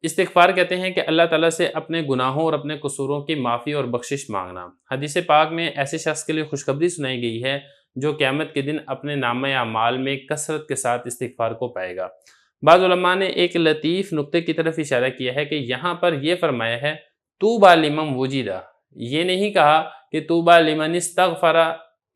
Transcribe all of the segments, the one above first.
استغفار کہتے ہیں کہ اللہ تعالیٰ سے اپنے گناہوں اور اپنے قصوروں کی معافی اور بخشش مانگنا۔ حدیث پاک میں ایسے شخص کے لیے خوشخبری سنائی گئی ہے جو قیامت کے دن اپنے نامہ اعمال میں کثرت کے ساتھ استغفار کو پائے گا۔ بعض علماء نے ایک لطیف نقطے کی طرف اشارہ کیا ہے کہ یہاں پر یہ فرمایا ہے طوبیٰ لمن وجدہ، یہ نہیں کہا کہ طوبیٰ لمن استغفر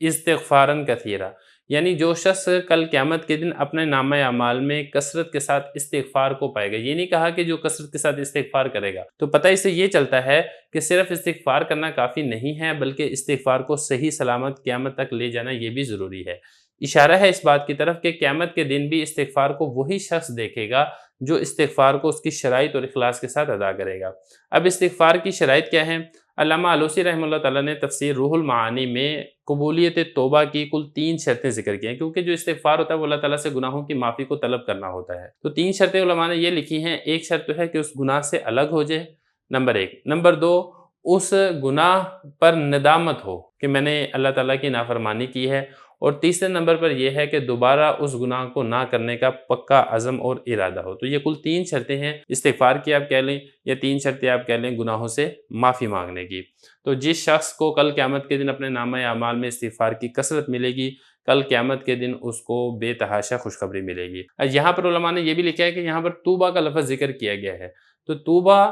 استغفارا کثیرا، یعنی جو شخص کل قیامت کے دن اپنے نامہ اعمال میں کثرت کے ساتھ استغفار کو پائے گا، یہ نہیں کہا کہ جو کثرت کے ساتھ استغفار کرے گا۔ تو پتہ اس سے یہ چلتا ہے کہ صرف استغفار کرنا کافی نہیں ہے، بلکہ استغفار کو صحیح سلامت قیامت تک لے جانا یہ بھی ضروری ہے۔ اشارہ ہے اس بات کی طرف کہ قیامت کے دن بھی استغفار کو وہی شخص دیکھے گا جو استغفار کو اس کی شرائط اور اخلاص کے ساتھ ادا کرے گا۔ اب استغفار کی شرائط کیا ہیں؟ علامہ آلوسی رحمہ اللہ تعالیٰ نے تفسیر روح المعانی میں قبولیت توبہ کی کل 3 شرطیں ذکر کی ہیں، کیونکہ جو استغفار ہوتا ہے وہ اللہ تعالیٰ سے گناہوں کی معافی کو طلب کرنا ہوتا ہے۔ تو 3 شرطیں علماء نے یہ لکھی ہیں۔ ایک شرط تو ہے کہ اس گناہ سے الگ ہو جائے، نمبر 1۔ نمبر 2، اس گناہ پر ندامت ہو کہ میں نے اللہ تعالیٰ کی نافرمانی کی ہے، اور تیسرے نمبر پر یہ ہے کہ دوبارہ اس گناہ کو نہ کرنے کا پکا عزم اور ارادہ ہو۔ تو یہ کل 3 شرطیں ہیں استغفار کی آپ کہہ لیں، یا 3 شرطیں آپ کہہ لیں گناہوں سے معافی مانگنے کی۔ تو جس شخص کو کل قیامت کے دن اپنے نامہ اعمال میں استغفار کی کثرت ملے گی، کل قیامت کے دن اس کو بے تحاشا خوشخبری ملے گی۔ یہاں پر علماء نے یہ بھی لکھا ہے کہ یہاں پر توبہ کا لفظ ذکر کیا گیا ہے، تو توبہ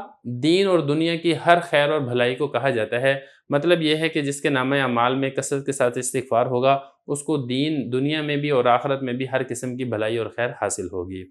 دین اور دنیا کی ہر خیر اور بھلائی کو کہا جاتا ہے۔ مطلب یہ ہے کہ جس کے نامہ اعمال میں کثرت کے ساتھ استغفار ہوگا، اس کو دین دنیا میں بھی اور آخرت میں بھی ہر قسم کی بھلائی اور خیر حاصل ہوگی۔